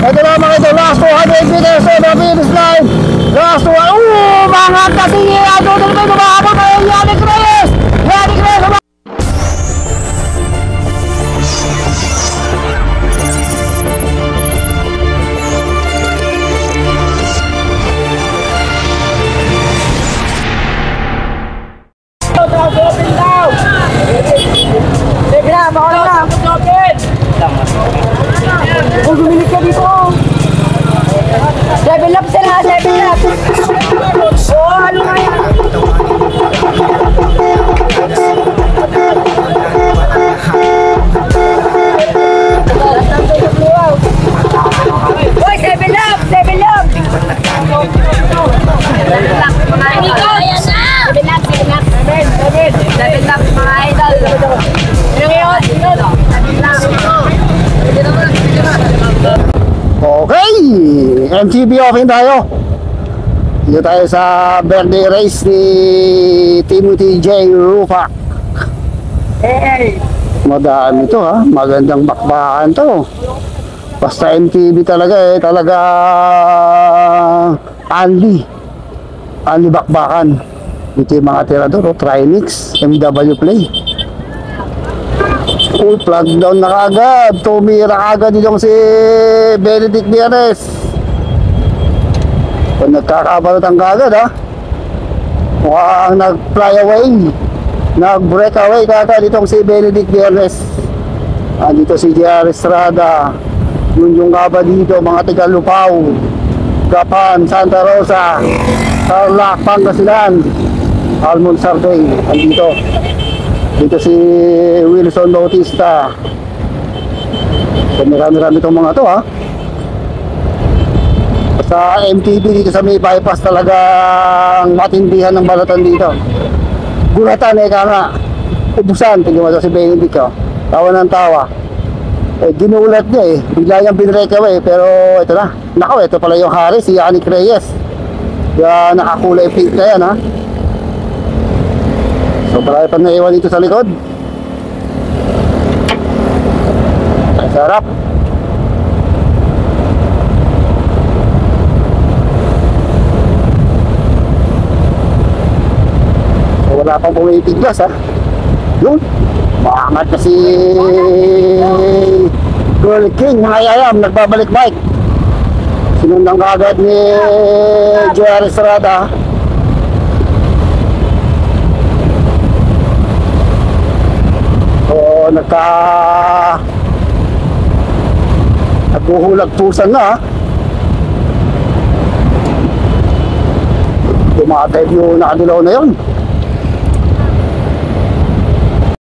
Ito na mga ito, last 200 meters sa the finish line. Last 200, mga katingin. Doon na naman tumakabot kayo, Yannick Reyes. Yannick Reyes. Kung gumilit ka dito. 7 laps sila, 7 laps. Oo, ano nga yan? Uy, 7 laps, 7 laps. 7 laps, mga idol. 7 laps, 7 laps. 7 laps, mga idol. Ano ngayon? 7 laps. Okay, MTB open tayo. Dito tayo sa birthday race ni Timothy J. Rufa. Hey! Madami to ha, magandang bakbakan to. Basta MTB talaga eh, talaga Anli bakbakan. Dito yung mga tirador, Trinix, MW Play. Full plug down na kagad. Tumira kagad dito si Benedict Biernes. Kung nagkakabalutan kagad ha, mukhang nag-fly away, nag-break away kagad itong si Benedict Biernes. Dito si JR Estrada, yung kaba dito, mga tiga Lupao, Gapan, Santa Rosa, Tarlac, Pangasinan, Almond Sardeng. Dito si Wilson Bautista. So marami-rami itong mga to ha. Sa MTB dito sa may bypass talagang matindihan ng balatan dito. Gulatan eh nga. Ubusan, tingnan mo si Benedict oh. Tawa ng tawa. Ginulat niya eh. Bigla niyang binreke away pero ito na. Nako, ito pala yung Harris, si Yannick Reyes. Kaya nakakulay pink na yan ha. So marami pa naiwan dito sa likod. Ang sarap. So wala pang pumitiglas ha. Yun, maangat na si Girl King, mga yayam, nagbabalik bike. Sinundan kagad ni JR Estrada. So naghuhulagtusan na. Dumatay yung nakadilaw na yun.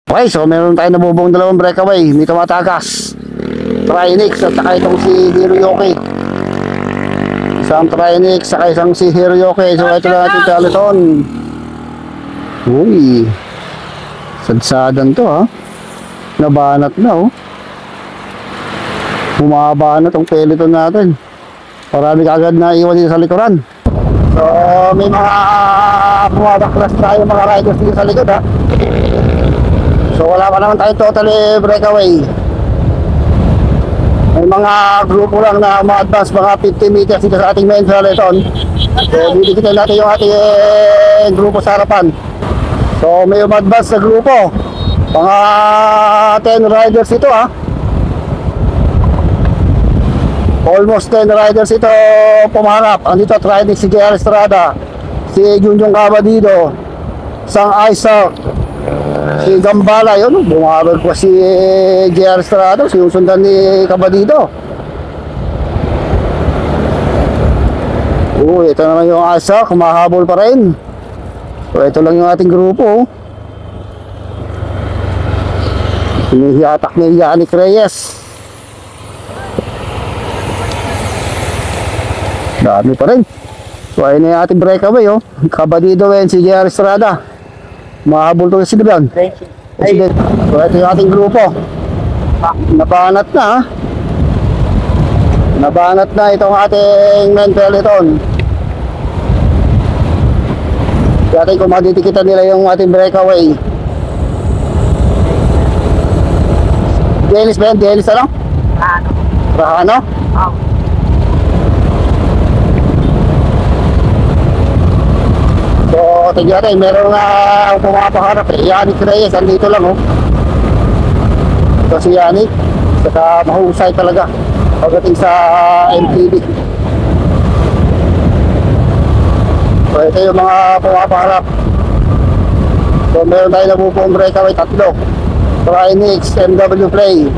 Okay, so meron tayo nabubong dalawang breakaway. May tumatakas, Trinix at saka itong si Hiroyoki. Isang Trinix saka isang si Hiroyoki. So ito lang ating peloton. Uy, sadsadan to ha. Nabanat na oh. Bumaba na tong peloton natin. Marami kagad na iwan dito sa likuran. So may mga bumadaklas tayo mga riders dito sa likod ha. So wala pa naman tayo totally breakaway. May mga grupo lang na ma-advance mga 50 meters dito sa ating main peloton. So didikitin natin yung ating grupo sa harapan. So may ma-advance na grupo. Mga 10 riders ito ha. Almost 10 riders ito pumarap. Andito Trinix, si JR Estrada, si Junjong Cabadido, Sang Isaac, si Gambala. Yun, bumarap pa si JR Estrada, sinusundan ni Cabadido. Ito naman yung Isaac, kumahabol pa rin. So ito lang yung ating grupo. Hinihiatak ni Yannick Reyes. Dami pa rin. So ayun na yung ating breakaway oh. Cabadido and si JR Estrada. Mahabol to si Leon. So ito yung ating grupo. Nabanat na ha. Nabanat na itong ating main peloton. Kaya tayo kung maditikitan nila yung ating breakaway. Dennis ba yan? Dennis ano? Rahano? tignan natin, meron na pumapaharap eh. Yannick Reyes, andito lang oh. Ito si Yannick, saka mahusay talaga pagdating sa MTB. So ito yung mga pumapaharap. So meron tayo na bupong breakaway, tatlo. Trinix, MW Play,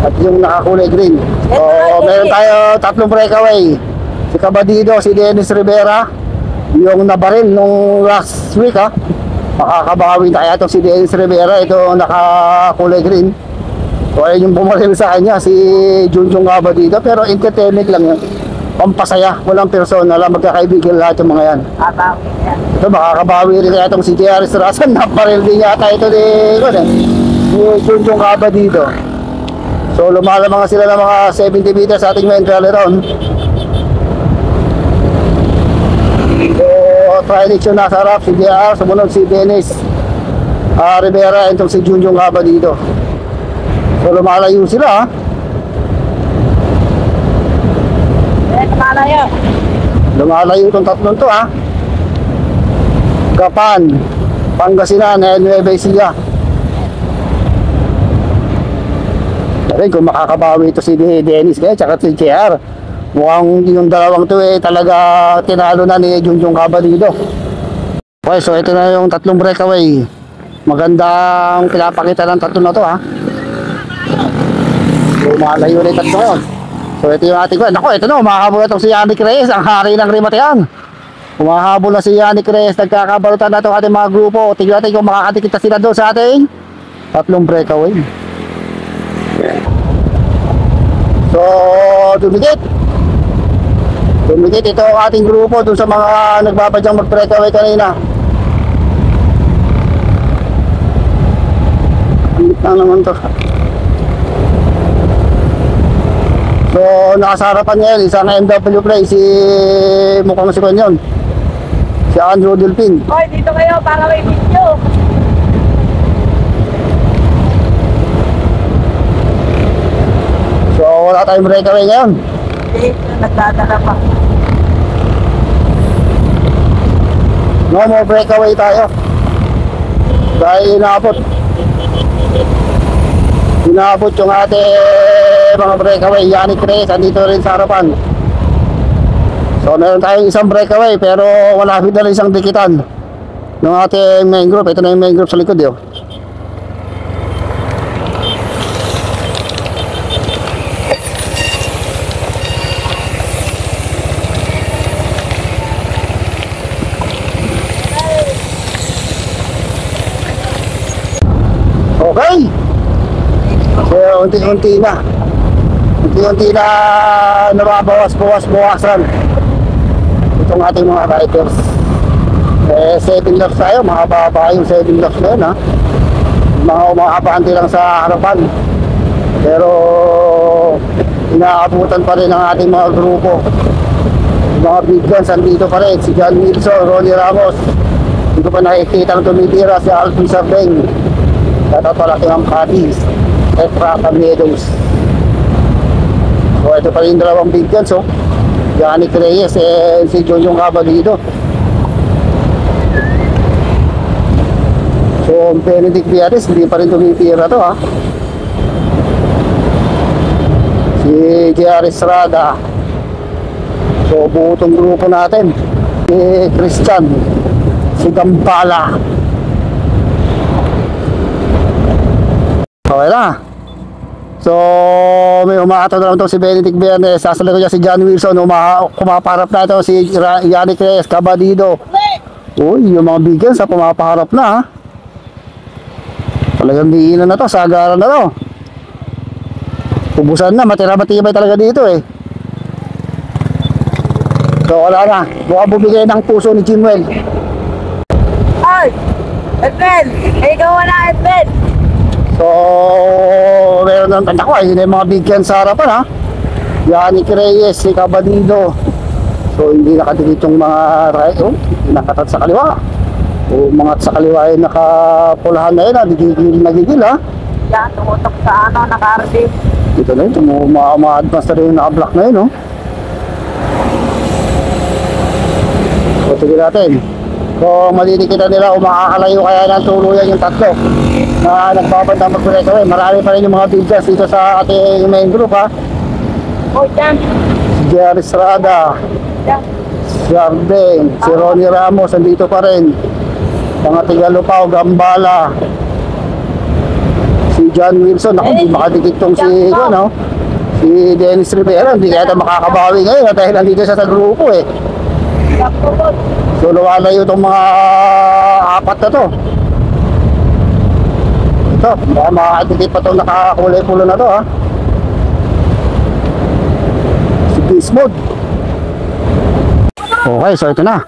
at yung nakakulay green. So meron tayo tatlong breakaway. Si Cabadido, si Dennis Rivera, yung nabaril nung last week ha. Makakabawi tayo itong si Dennis Rivera, ito nakakulay green. So ayun yung bumaril sa kanya, si Junjun Cabadido, pero entertainment lang yan. Pampasaya, walang personal lang, magkakaibigan lahat yung mga yan. Ito makakabawi rin kaya itong si JR Estrada, naparil din yata ito ni Junjun Cabadido. So lumalamang sila ng mga 70 meters sa ating main rally round. So Trinix yung nasa harap, si JR, sumunod si Dennis Rivera, itong si Junjun Cabadido. So lumalayo sila ha. Lumalayo itong tatlong to ha. Gapan, Pangasinan, Nueva Ecija. Pero kung makakabawi ito si Dennis kaya tsaka si JR, mukhang yung dalawang to eh talaga tinalo na ni Junjun Cabadido. Okay, so ito na yung tatlong breakaway. Magandang pinapakita ng tatlo na to ha. Lumalayo na yung tatlo yun. So ito yung ating kwan. Ako, ito na, umahabol na itong si Yannick Reyes, ang hari ng Rimatean. Umahabol na si Yannick Reyes, nagkakabalutan na itong ating mga grupo. Tignan natin kung makakatikita sila doon sa ating tatlong breakaway. So, dumikit. Dumikit ito ang ating grupo doon sa mga nagbabadyang mag-breakaway kanina. Ang na naman to. So, nasa harapan niya yun, isang MW Play, si mukhang si Kanyon, si Andrew Delpin. Hoy, dito kayo para may video. So, wala tayong breakaway ngayon. Hindi, nagdadala pa. No more breakaway tayo. Dahil inaabot yung ating mga breakaway. Yannick Reyes, andito rin sa harapan. So meron tayong isang breakaway pero wala na rin isang dikitan ng ating main group. Ito na yung main group sa likod yun. Okay. So unti-unti na nababawas-bawasan itong ating mga riders. 7 laps tayo, mahaba yung 7 laps na yun ha. Mga umaabante lang sa harapan pero inaabutan pa rin ang ating mga grupo. Mga big guns andito pa rin, si John Wilson, Ronnie Ramos, hindi ko pa nakikita ng tumitira, si Alvin Sarbeng, tatapalaki ang Cadiz, Tetra Camedos. So ito pa rin dalawang big guns oh, Yannick Reyes and si Junjun Cabadido. So Benedict Villares hindi pa rin tumitira to ha. Si JR Estrada. So buo itong grupo natin, si Christian, si Gambala. Okay na. So may umakataw na lang ito si Benedict Villares. Sasali ko dyan si John Wilson. Kumaparap na ito si Yannick Reyes, Cabadido. Uy, yung mga bigyan sa pumapaharap na ha. Talagang diinan na to, sagaran na to. Pubusan na, matira-matibay talaga dito eh. So wala na, buka bumigay ng puso ni Jimwell. Ay! Edwin! Ikaw wala, Edwin! So meron ng tanda ko, yun yung mga bigyan sa harapan ha. Yannick Reyes, si Cabadido. So hindi nakatikit yung mga right, nakatat sa kaliwa. O mga sa kaliwa ay nakapulahan na yun, nagigil ha. Yan, tumutok sa naka-RC. Dito na yun, ma-advance na rin yung naka-block na yun, no? So, tigil natin. So malilikitan nila kung makakalayo kaya ng tuluyan yung tatlo na nagbabanda mag-breakaway. Marami pa rin yung mga bigas dito sa ating main group ha. Oh, dyan. Si Jerry Estrada, si Arden, si Ronnie Ramos, andito pa rin. Mga Tigalupao, Gambala, si John Wilson, ako hindi makadikit tong si, ano, si Dennis Rivera, hindi kaya makakabawi ngayon dahil nandito siya sa grupo eh. So luwalayo itong mga apat na to. Ito, baka makakadikit pa itong nakakulay pulo na to ha. Si Beast Mode. Okay, so ito na.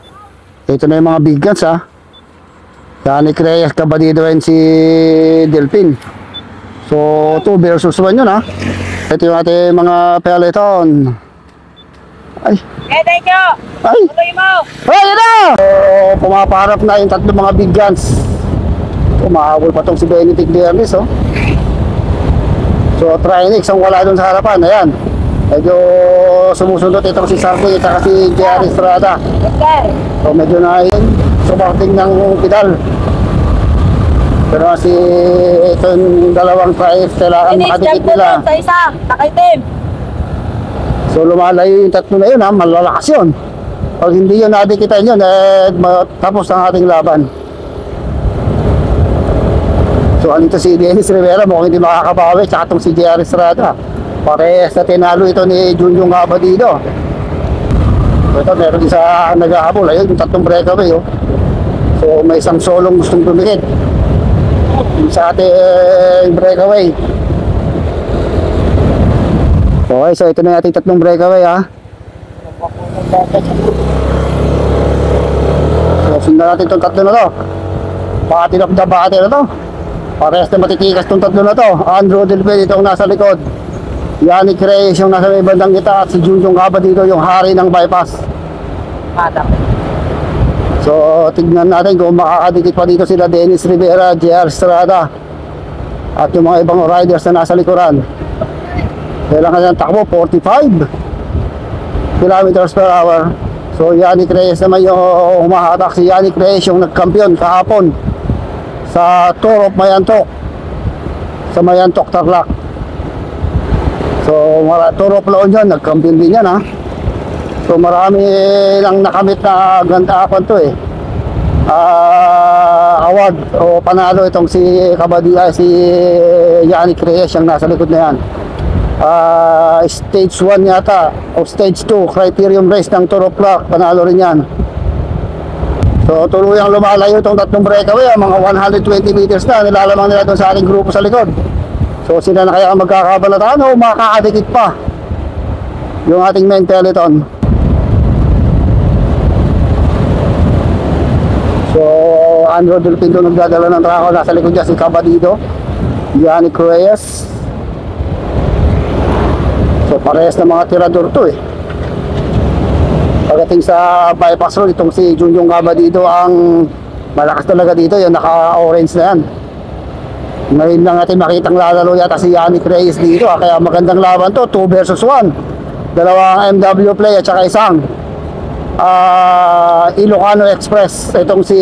Ito na yung mga big guns ha. Yannick Reyes, Cabadido and si Delphin. So 2 versus 1 yun ha. Ito yung ating mga peloton. Ay. Thank you. Ay. Tuloy mo. Ay, yun na! So pumaparap na yung tatlong mga big guns. Umahabol pa tong si Benedict Bernis oh. So Trinix ang wala dun sa harapan. Ayan. Medyo sumusunod itong si Sardi at si Jerry Estrada. So medyo na yun sumarting ng pedal. Pero si itong dalawang tribes kailangan makadikit nila. Sa isa, nakaitim. So lumalayo yung tatlo na yun ha, malalakas yun. Pag hindi yun nadikitan yun, tapos ang ating laban. So andito si Dennis Rivera, mukhang hindi makakabawi, tsaka itong si Jerry Estrada. Parehas na tinalo ito ni Junjun Cabadido. So ito meron din sa nag-ahabol, ayun yung tatlong breakaway oh. So may isang solong gustong dumikit sa ating breakaway. Okay, so ito na yung ating tatlong breakaway ha. So sundan natin itong tatlo na to. Bati of the bati na to. Parehas na matitikas itong tatlo na to. Andrew Delphin itong nasa likod. Yannick Reyes yung nasa may bandang kita. At si Junjun Cabadido yung hari ng bypass. So tignan natin kung makakadikit pa dito sila Dennis Rivera, Jerry Estrada at yung mga ibang riders na nasa likuran. Kailangan ng takbo 45 kilometers per hour. So Yannick Reyes naman yung humahatak. Si Yannick Reyes yung nagkampiyon kahapon sa Tour of Mayantok, sa Mayantok Tarlac. So Tour of La Union, nagkampiyon din yan ha. So marami lang nakamit na ganda ako to eh. Award o panalo itong si Cabadido, si Yannick Reyes yung nasa likod na yan. Stage 1 yata o stage 2 criterium race ng Tour of Clark, panalo rin yan. So tuluyang lumalayo itong tatlong breakaway, mga 120 meters na nilalamang nila doon sa ating grupo sa likod. So sila na kaya magkakabalataan o makakadikit pa yung ating main peloton. So Andrew Delphin doon nagdadala ng trako, nasa likod niya si Cabadido, Yannick Reyes. So parehas na mga tirador to eh. Pagdating sa bypass road, itong si Junjun Cabadido ang malakas talaga dito, yung naka-orange na yan. Ngayon lang natin makitang lalalo yata si Yannick Reyes dito kaya magandang laban to, 2 versus 1. Dalawang MW play at saka isang Ilocano Express. Itong si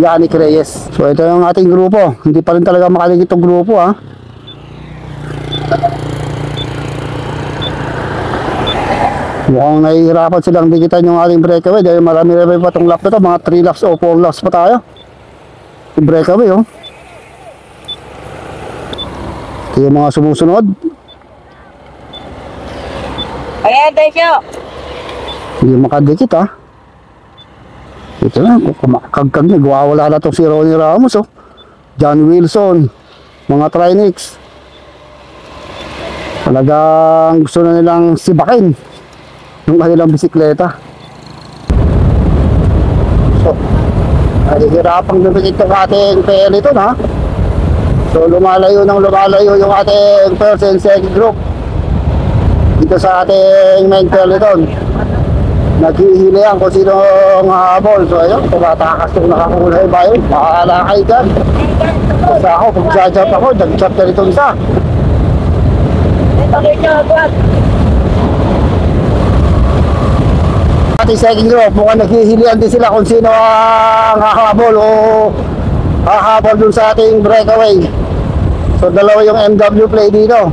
Yannick Reyes. So ito yung ating grupo. Hindi pa rin talaga makaligit itong grupo ha. Mukhang nahihirapan silang dikitan yung ating breakaway dahil marami-rami pa itong lap na ito. Mga 3 laps o 4 laps pa tayo. Yung breakaway oh. Ito yung mga sumusunod. Ayan, thank you. Hindi makadikit ha. Ito na, kumakagkag na. Wala na itong si Ronnie Ramos oh. John Wilson, mga Trinix. Talagang gusto na nilang sibakin yung kanilang bisikleta. So nahihirapang lumikit yung ating peloton ha. So lumalayo yung ating first and second group dito sa ating main peloton. Naghihilihan kung sino ang habol. So ayun, tumatakas yung nakakulay ba yun, makakalakay dyan. Kasi ako, pag-jump ako, nag-jump na ito isa. ating second group. Mukhang naghihilian din sila kung sino ang hahabol o hahabol dun sa ating breakaway. So dalawa yung MW play dito.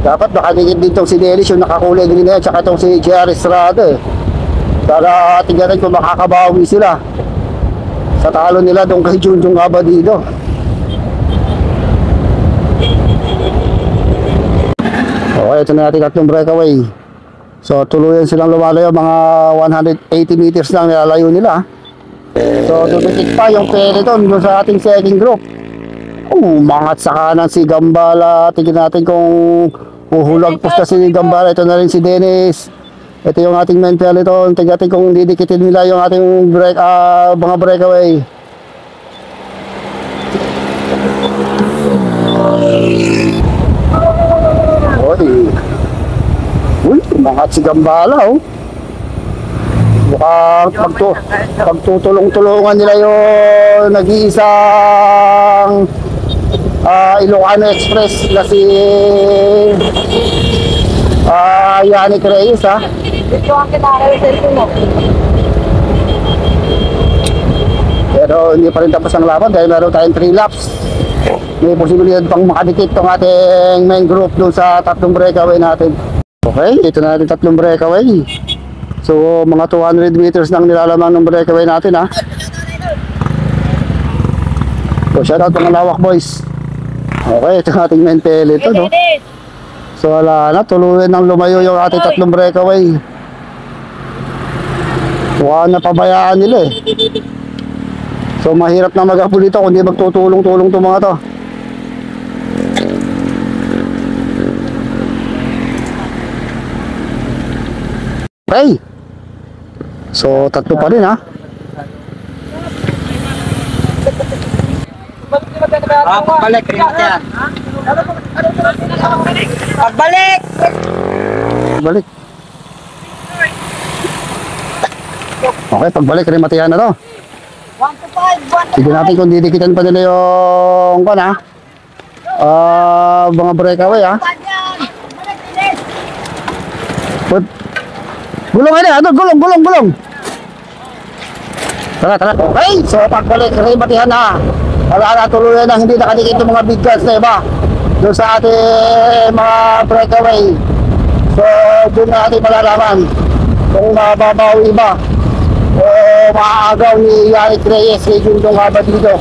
Dapat nakadikit dito si Dennis yung nakakulay din na yan, tsaka itong si JR Estrada. Para tingnan kung makakabawi sila sa talo nila doon kay Junjun Abadido. Okay, ito na natin tatlong breakaway. So tuluyan silang lumalayo, mga 180 meters lang nilalayo nila. So tumitik pa yung peloton doon sa ating second group. Umangat sa kanan si Gambala. Tingnan natin kung uhulag pusta si Gambala. Ito na rin si Dennis. Ito yung ating main peloton. Tingnan natin kung didikitin nila yung ating mga breakaway. Uy, umangat si Gambala, oh. Mukhang pagtutulong-tulungan nila yung nag-iisang Ilocano Express na si Yannick Reyes, ha. Pero hindi pa rin tapos ang laban dahil meron tayong 3 laps. May posibilidad pang makadikit tong ating main group doon sa tatlong breakaway natin. Okay, ito na natin tatlong breakaway. So mga 200 meters nang nilalaman ng breakaway natin, ha. So shout out mga lawak boys. Okay, ito ang ating main peloton, no? So wala na, tuluyan ng lumayo yung ating tatlong breakaway. Wala na pabayaan nila, eh. So mahirap na mag-apul dito kung di magtutulong-tulong itong mga to. Okay. So tatlo pa rin, ha. Pagbalik rin yan. Pagbalik! Pagbalik. Okay, pagbalik rin matihan na to. 1 to 5, 1 to Tignan natin kung didikitan pa nila yung mga breakaway, ha. 5 yan. Balik, bilis. Gulong ini, ano? Gulong. Tara. Okay, so pagbalik rin matihan na. Wala na, tuluyan na hindi nakadikit yung mga big guns na iba doon sa ating mga breakaway. So doon na natin malalaman kung mababawi ba o maaagaw ni Yannick Reyes kay Junjun Abadido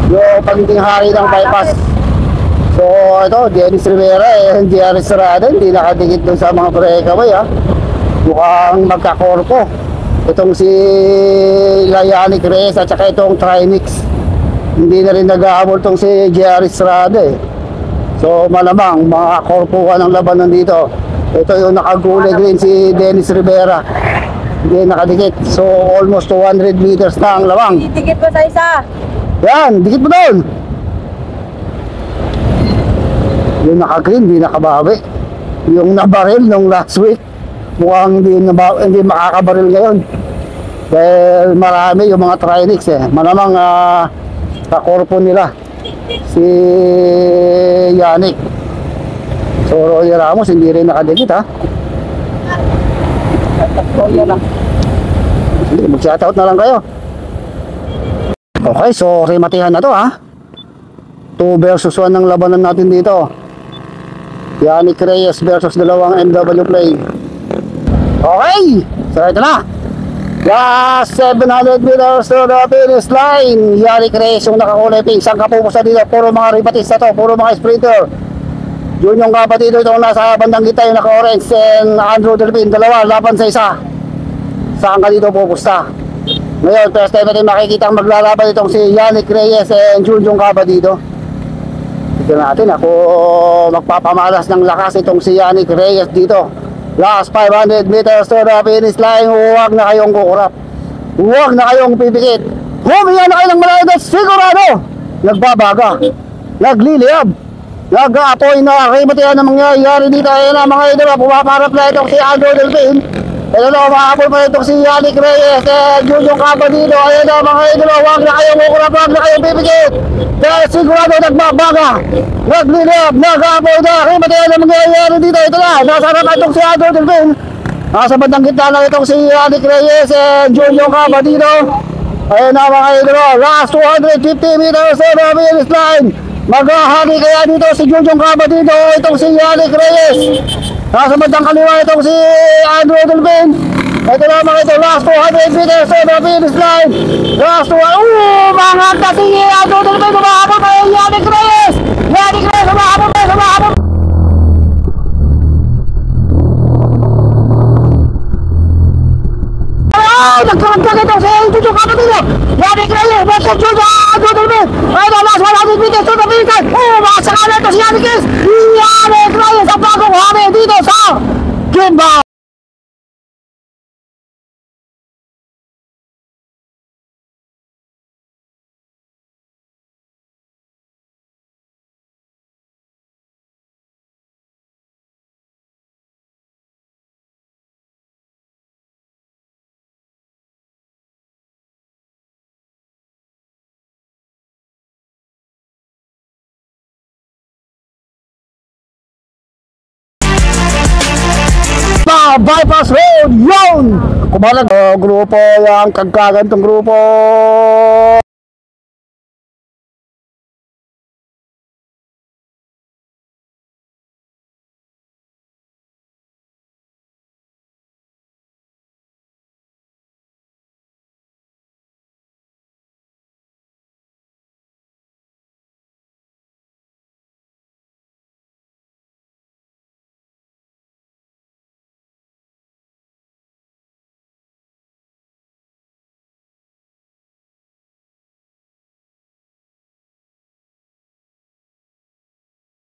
yung pagiging hari ng bypass. So ito, Dennis Rivera and JR Estrada hindi nakadikit doon sa mga breakaway, ha. Mukhang magkakorpo itong si Yannick Reyes at saka itong Trimix. Hindi na rin nag-aabol tong si JR Estrada, eh. So malamang mga korpuhan ng labanan dito. Ito yung nakagulay green si Dennis Rivera. Hindi nakadikit. So almost 200 meters na ang lamang. Dikit mo sa isa. Yan, dikit mo doon. Yung naka-green, hindi nakabawi. Yung nabaril nung last week, mukhang hindi makakabaril ngayon. Dahil marami yung mga Trinix, eh. Malamang kakorpo nila si Yannick. So Roy Ramos hindi rin nakadikit, ha. Mag-shoutout na lang kayo. Okay, so rematihan na to, ha. 2 versus 1 ang labanan natin dito. Yannick Reyes versus dalawang MW play. Okay, so ito na. Last 700 meters to the finish line. Yannick Reyes yung nakakulay pink. Saan ka pupusta dito? Puro mga ribatista to, puro mga sprinter. Yun yung kapatid itong nasa bandang kita yung naka-orange and Andrew Delpin. Dalawa, laban sa isa. Saan ka dito pupusta? Ngayon, first time natin makikita maglalaban itong si Yannick Reyes and Junjun Abadido. Tignan natin ako magpapamalas ng lakas itong si Yannick Reyes dito. Last 500 meters to the finish line. Huwag na kayong kukurap. Huwag na kayong pipikit. Huminga na kayo ng malayo at sigurado nagbabaga, nagliliyab, nag-aapoy na kimatihan na mangyayari dito. Ayan na mga idol, pumaparap na itong si Andrew Delpin. Ito na, umahabol pa itong si Yannick Reyes at Junjun Abadido. Ayan na mga idol, huwag na kayong kukurap, huwag na kayong pipikit. Dahil sigurado nagbabaga, nagliliyab, nag-aapoy na kimatihan na mangyayari dito. Ito na, nasarap itong si Andrew Delpin. Nasa bandang gitna na itong si Alec Reyes and Julio Cabadino. Ayun na mga idolo, last 250 meters on the finish line. Maghahari kaya dito si Julio Cabadino, itong si Alec Reyes. Nasa bandang kaliwa itong si Andrew Dolben. Ito na mga ito, last 200 meters on the finish line. Last 200, mga kasi Andrew Dolben, umahabol kayo Alec Reyes. Alec Reyes, umahabol kayo, umahabol. Nagkaragdag ito sa Julio Cabadino. Alec Reyes, Bosco Julio, Andrew Dolben. Ito, last 100 meters on the finish line. Makasaka na ito si Alec Reyes. Alec Reyes, ang bagong hami dito sa Kimba. Bypass road, yun! Kumalag, grupo yung kagkagantong grupo.